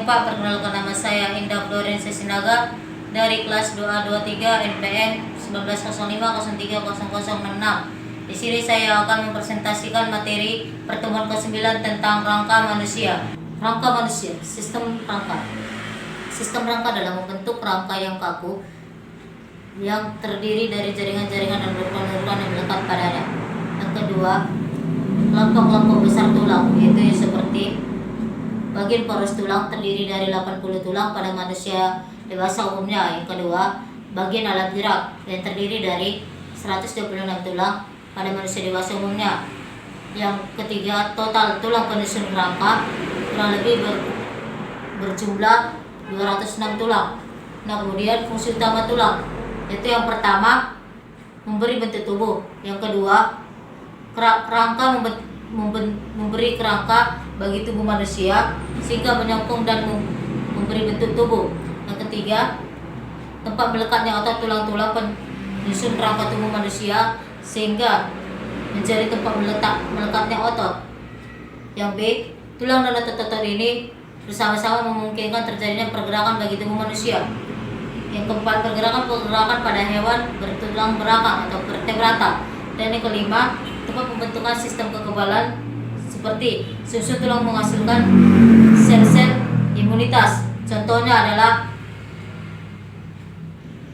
Pak, perkenalkan nama saya Indah Florensa Sinaga dari kelas 2A23 NPM 1905030066. Di sini saya akan mempresentasikan materi pertemuan ke-9 tentang rangka manusia. Rangka manusia, sistem rangka. Sistem rangka adalah membentuk rangka yang kaku yang terdiri dari jaringan-jaringan dan urutan-urutan yang melekat padanya. Yang kedua, kelompok-kelompok besar tulang, yaitu seperti bagian paruh tulang terdiri dari 80 tulang pada manusia dewasa umumnya. Yang kedua, bagian alat gerak yang terdiri dari 126 tulang pada manusia dewasa umumnya. Yang ketiga, total tulang penyusun rangka kurang lebih berjumlah 206 tulang. Nah, kemudian fungsi utama tulang, yaitu yang pertama memberi bentuk tubuh, yang kedua rangka memberi kerangka bagi tubuh manusia sehingga menyambung dan memberi bentuk tubuh. Yang ketiga, tempat melekatnya otot tulang-tulang penyusun rangka tubuh manusia sehingga menjadi tempat melekatnya otot. Yang B, tulang dan otot-otot ini bersama-sama memungkinkan terjadinya pergerakan bagi tubuh manusia. Yang keempat, pergerakan pada hewan bertulang belakang atau vertebrata. Dan yang kelima, tempat pembentukan sistem kekebalan seperti susun tulang menghasilkan sel-sel imunitas. Contohnya adalah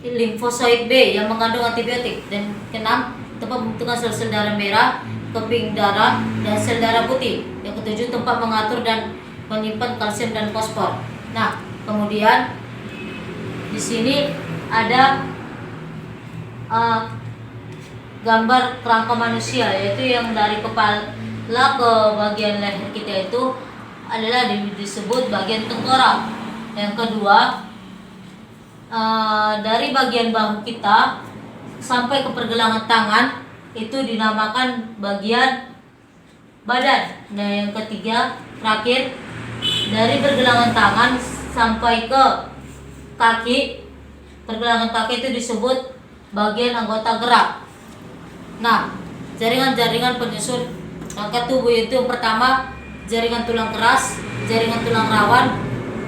limfosit B yang mengandung antibiotik. Dan keenam, tempat pembentukan sel-sel darah merah, keping darah, dan sel darah putih. Yang ketujuh, tempat mengatur dan menyimpan kalsium dan fosfor. Nah, kemudian di sini ada gambar kerangka manusia, yaitu yang dari kepala ke bagian leher kita itu adalah disebut bagian tengkorak. Yang kedua, dari bagian bahu kita sampai ke pergelangan tangan itu dinamakan bagian badan. Nah, yang ketiga, terakhir, dari pergelangan tangan sampai ke kaki, pergelangan kaki itu disebut bagian anggota gerak. Nah, jaringan-jaringan penyusun rangka tubuh itu yang pertama jaringan tulang keras, jaringan tulang rawan,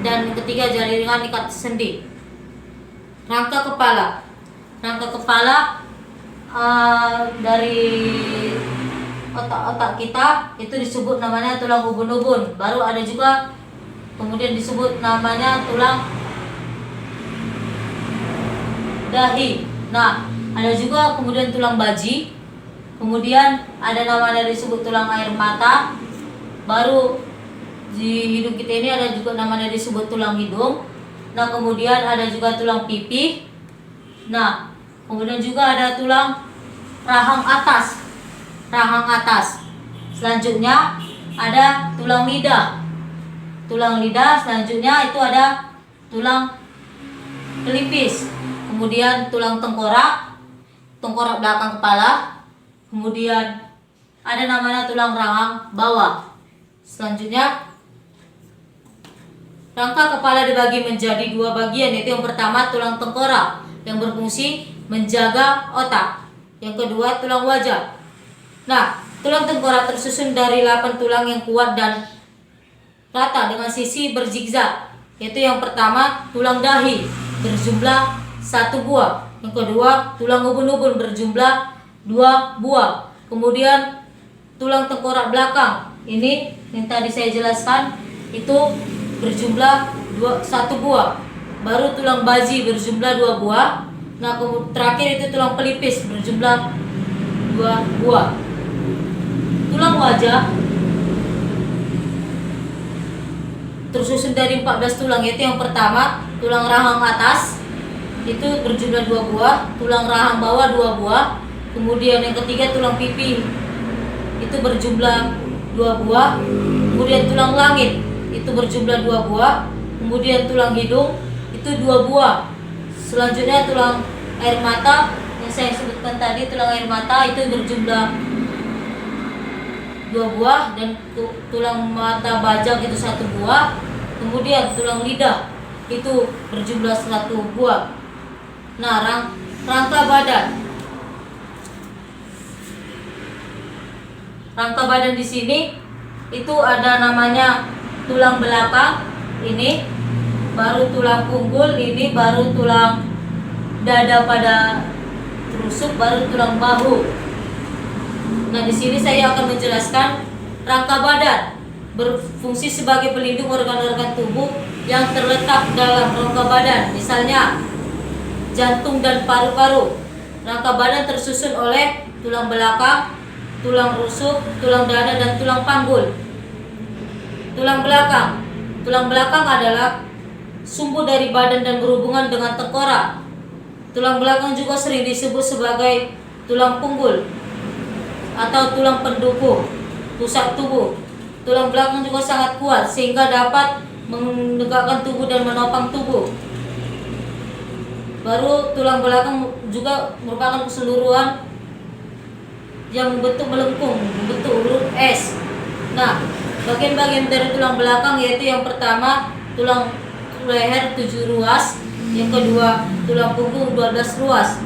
dan yang ketiga jaringan ikat sendi. Rangka kepala, dari otak kita itu disebut namanya tulang ubun-ubun. Baru ada juga kemudian disebut namanya tulang dahi. Nah, ada juga kemudian tulang baji. Kemudian ada namanya disebut tulang air mata. Baru di hidung kita ini ada juga namanya disebut tulang hidung. Nah, kemudian ada juga tulang pipi. Nah, kemudian juga ada tulang rahang atas. Selanjutnya ada tulang lidah. Selanjutnya itu ada tulang pelipis. Kemudian tulang tengkorak belakang kepala. Kemudian ada namanya tulang rahang bawah. Selanjutnya, rangka kepala dibagi menjadi dua bagian, yaitu yang pertama tulang tengkorak yang berfungsi menjaga otak. Yang kedua, tulang wajah. Nah, tulang tengkorak tersusun dari 8 tulang yang kuat dan rata dengan sisi berzigzag, yaitu yang pertama tulang dahi berjumlah 1 buah. Yang kedua, tulang ubun-ubun berjumlah 2 buah. Kemudian tulang tengkorak belakang ini yang tadi saya jelaskan itu berjumlah 1 buah. Baru tulang baji berjumlah 2 buah. Nah, terakhir itu tulang pelipis berjumlah 2 buah. Tulang wajah tersusun dari 14 tulang, yaitu yang pertama tulang rahang atas itu berjumlah 2 buah, tulang rahang bawah 2 buah. Kemudian yang ketiga tulang pipi itu berjumlah 2 buah. Kemudian tulang langit itu berjumlah 2 buah. Kemudian tulang hidung itu 2 buah. Selanjutnya tulang air mata yang saya sebutkan tadi, tulang air mata itu berjumlah 2 buah. Dan tulang mata bajak itu 1 buah. Kemudian tulang lidah itu berjumlah 1 buah. Nah, rangka badan di sini itu ada namanya tulang belakang, ini, baru tulang punggul, ini baru tulang dada pada rusuk, baru tulang bahu. Nah, di sini saya akan menjelaskan rangka badan berfungsi sebagai pelindung organ-organ tubuh yang terletak dalam rangka badan. Misalnya jantung dan paru-paru. Rangka badan tersusun oleh tulang belakang, tulang rusuk, tulang dada, dan tulang panggul. Tulang belakang. Tulang belakang adalah sumbu dari badan dan berhubungan dengan tengkorak. Tulang belakang juga sering disebut sebagai tulang punggul atau tulang pendukung pusat tubuh. Tulang belakang juga sangat kuat sehingga dapat menegakkan tubuh dan menopang tubuh. Baru tulang belakang juga merupakan keseluruhan yang membentuk melengkung, membentuk huruf S. Nah, bagian-bagian dari tulang belakang yaitu yang pertama tulang leher 7 ruas, yang kedua tulang punggung 12 ruas.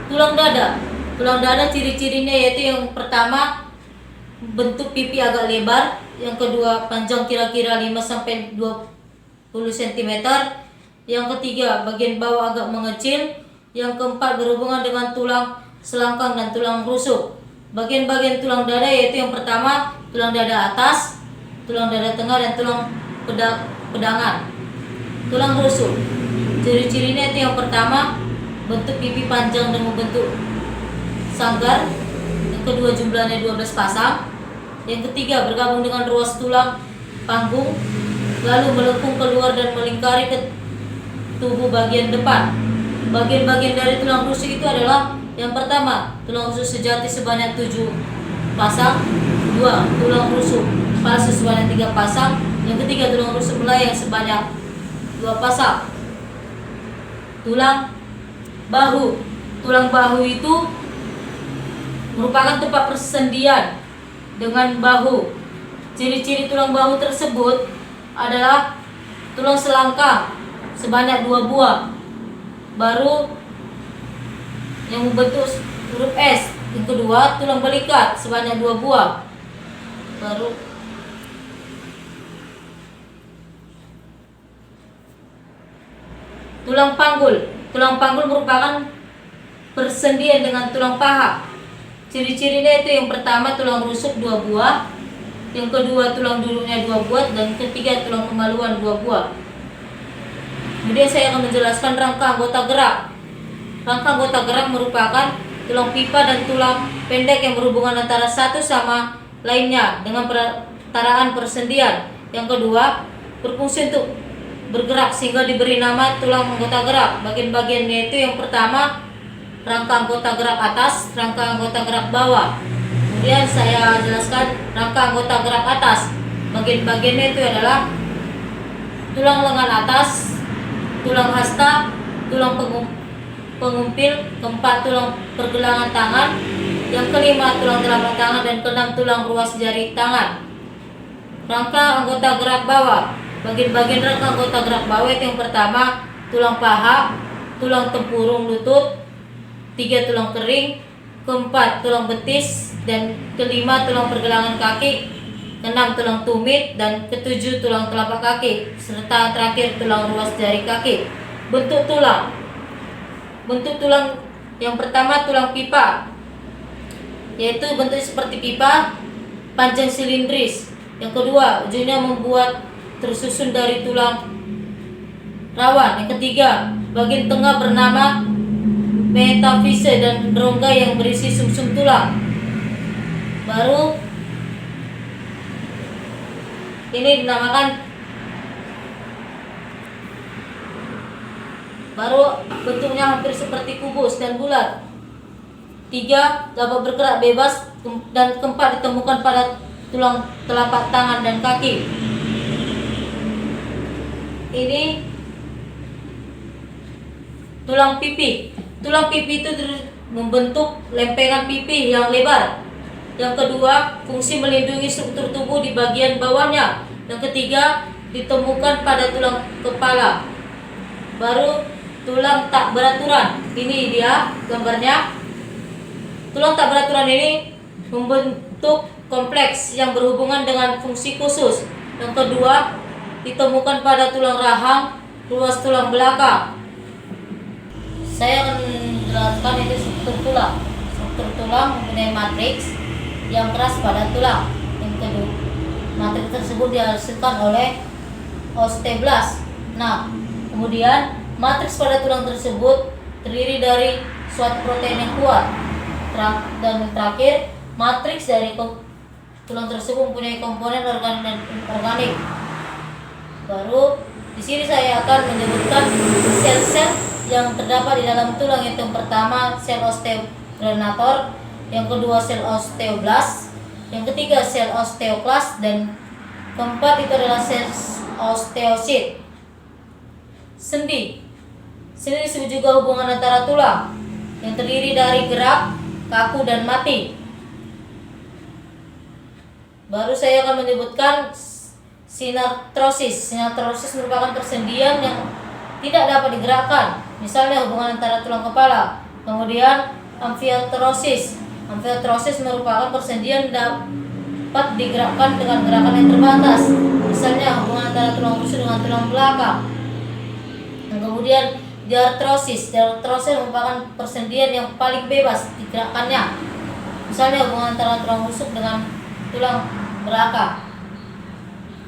Tulang dada. Tulang dada ciri-cirinya yaitu yang pertama bentuk pipi agak lebar, yang kedua panjang kira-kira 5 sampai 20 cm, yang ketiga bagian bawah agak mengecil, yang keempat berhubungan dengan tulang selangkang dan tulang rusuk. Bagian-bagian tulang dada yaitu yang pertama tulang dada atas, tulang dada tengah, dan tulang pedangan. Tulang rusuk. Ciri-cirinya itu yang pertama bentuk pipi panjang dan membentuk sanggar, yang kedua jumlahnya 12 pasang, yang ketiga bergabung dengan ruas tulang panggung lalu melengkung keluar dan melingkari ke tubuh bagian depan. Bagian-bagian dari tulang rusuk itu adalah yang pertama tulang rusuk sejati sebanyak 7 pasang, 2 tulang rusuk palsu sebanyak 3 pasang, yang ketiga tulang rusuk melayang sebanyak 2 pasang. Tulang bahu. Tulang bahu itu merupakan tempat persendian dengan bahu. Ciri-ciri tulang bahu tersebut adalah tulang selangkang sebanyak 2 buah, baru yang membentuk huruf S. Yang kedua tulang belikat sebanyak 2 buah, baru tulang panggul. Tulang panggul merupakan persendian dengan tulang paha. Ciri-cirinya itu yang pertama tulang rusuk 2 buah, yang kedua tulang dulunya 2 buah, dan ketiga tulang kemaluan 2 buah. Kemudian saya akan menjelaskan rangka anggota gerak. Rangka anggota gerak merupakan tulang pipa dan tulang pendek yang berhubungan antara satu sama lainnya dengan pertaraan persendian. Yang kedua berfungsi untuk bergerak sehingga diberi nama tulang anggota gerak. Bagian-bagiannya itu yang pertama rangka anggota gerak atas, rangka anggota gerak bawah. Kemudian saya jelaskan rangka anggota gerak atas. Bagian-bagiannya itu adalah tulang lengan atas, tulang hasta, tulang pengumpil, keempat tulang pergelangan tangan, yang kelima tulang telapak tangan, dan keenam tulang ruas jari tangan. Rangka anggota gerak bawah. Bagian-bagian rangka anggota gerak bawah itu yang pertama tulang paha, tulang tempurung lutut, 3 tulang kering, keempat tulang betis, dan kelima tulang pergelangan kaki, keenam tulang tumit, dan ketujuh tulang telapak kaki, serta terakhir tulang ruas jari kaki. Bentuk tulang. Bentuk tulang yang pertama tulang pipa, yaitu bentuk seperti pipa, panjang silindris. Yang kedua ujungnya membuat tersusun dari tulang rawan. Yang ketiga bagian tengah bernama metafise dan rongga yang berisi sumsum tulang. Baru ini dinamakan, baru bentuknya hampir seperti kubus dan bulat. 3 dapat bergerak bebas, dan keempat ditemukan pada tulang telapak tangan dan kaki. Ini tulang pipi. Tulang pipi itu membentuk lempengan pipi yang lebar. Yang kedua, fungsi melindungi struktur tubuh di bagian bawahnya. Yang ketiga, ditemukan pada tulang kepala. Baru tulang tak beraturan. Ini dia gambarnya. Tulang tak beraturan ini membentuk kompleks yang berhubungan dengan fungsi khusus. Yang kedua, ditemukan pada tulang rahang, ruas tulang belakang. Saya akan menjelaskan itu struktur tulang. Struktur tulang mempunyai matriks yang keras pada tulang. Yang kedua, matriks tersebut dihasilkan oleh osteoblast. Nah, kemudian matriks pada tulang tersebut terdiri dari suatu protein yang kuat. Dan terakhir, matriks dari tulang tersebut mempunyai komponen organik. Baru di sini saya akan menyebutkan sel-sel yang terdapat di dalam tulang. Yang pertama sel osteogenator, yang kedua sel osteoblast, yang ketiga sel osteoklas, dan keempat itu adalah sel osteosit. Sendi disebut juga hubungan antara tulang yang terdiri dari gerak, kaku, dan mati. Baru saya akan menyebutkan sinartrosis. Sinartrosis merupakan persendian yang tidak dapat digerakkan, misalnya hubungan antara tulang kepala. Kemudian amfiartrosis. Amfiartrosis merupakan persendian yang dapat digerakkan dengan gerakan yang terbatas, misalnya hubungan antara tulang rusuk dengan tulang belakang. Dan kemudian diartrosis. Diartrosis merupakan persendian yang paling bebas digerakkannya, misalnya hubungan antara tulang rusuk dengan tulang belakang.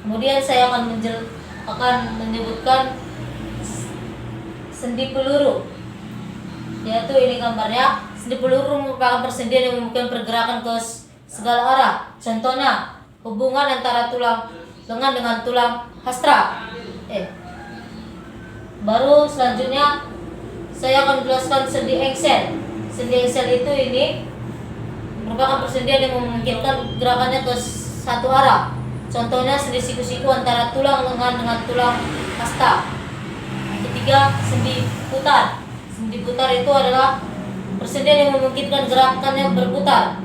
Kemudian saya akan menyebutkan sendi peluru, yaitu ini gambarnya. Sendi peluru merupakan persendian yang memungkinkan pergerakan ke segala arah. Contohnya hubungan antara tulang lengan dengan tulang hastra. Baru selanjutnya saya akan menjelaskan sendi engsel. Sendi engsel itu ini merupakan persendian yang memungkinkan gerakannya ke satu arah. Contohnya sendi siku-siku antara tulang lengan dengan tulang hasta. Ketiga, sendi putar. Sendi putar itu adalah persendian yang memungkinkan gerakannya berputar.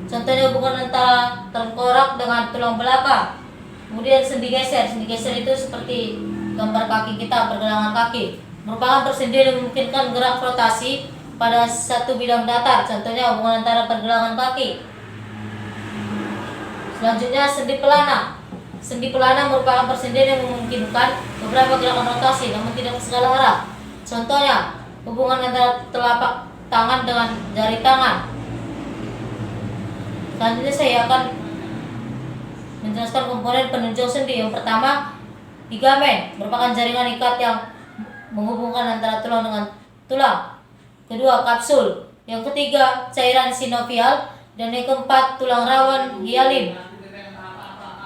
Contohnya hubungan antara tengkorak dengan tulang belakang. Kemudian sendi geser. Sendi geser itu seperti gambar kaki kita, pergelangan kaki. Merupakan persendian yang memungkinkan gerak rotasi pada satu bidang datar. Contohnya hubungan antara pergelangan kaki. Selanjutnya sendi pelana. Sendi pelana merupakan persendian yang memungkinkan beberapa gerakan rotasi namun tidak ke segala arah. Contohnya hubungan antara telapak tangan dengan jari tangan. Selanjutnya saya akan menjelaskan komponen penunjang sendi. Yang pertama, ligamen, merupakan jaringan ikat yang menghubungkan antara tulang dengan tulang. Kedua, kapsul. Yang ketiga, cairan sinovial. Dan yang keempat, tulang rawan hialin.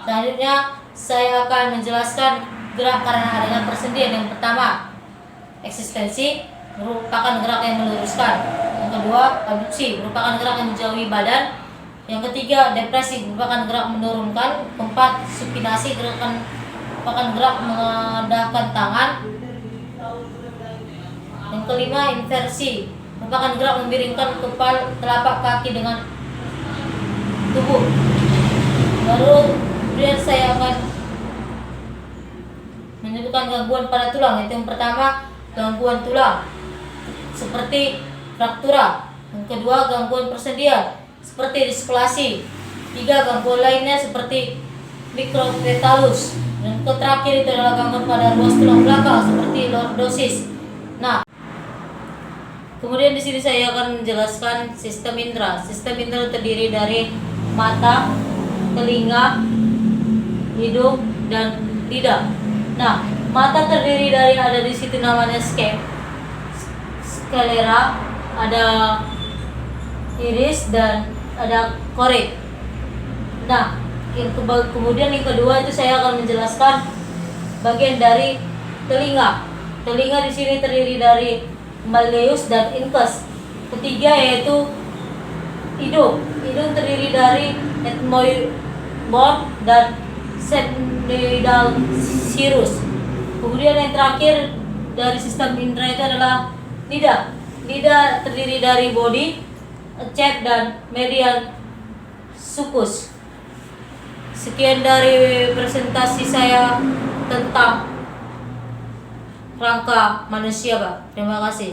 Selanjutnya saya akan menjelaskan gerak karena adanya persendian. Yang pertama, eksistensi, merupakan gerak yang meluruskan. Yang kedua, abduksi, merupakan gerak yang menjauhi badan. Yang ketiga, depresi, merupakan gerak menurunkan. Keempat, supinasi, merupakan gerak mengadahkan tangan. Yang kelima, inversi, merupakan gerak memiringkan kepala telapak kaki dengan tubuh. Kemudian saya akan menyebutkan gangguan pada tulang. Yang pertama, gangguan tulang seperti fraktura. Yang kedua, gangguan persendian seperti displasi. Tiga, gangguan lainnya seperti mikropetalus. Dan terakhir itu adalah gangguan pada ruas tulang belakang seperti lordosis. Nah, kemudian di sini saya akan menjelaskan sistem indera. Sistem indera terdiri dari mata, telinga, hidung, dan lidah. Nah, mata terdiri dari, ada di situ namanya sklera, ada iris, dan ada korik. Nah, kemudian yang kedua itu saya akan menjelaskan bagian dari telinga. Telinga di sini terdiri dari malleus dan incus. Ketiga yaitu hidung. Hidung terdiri dari ethmoid dan sphenoidal serous. Kemudian yang terakhir dari sistem indera itu adalah lidah. Lidah terdiri dari body, cep, dan medial sulcus. Sekian dari presentasi saya tentang rangka manusia, Pak. Terima kasih.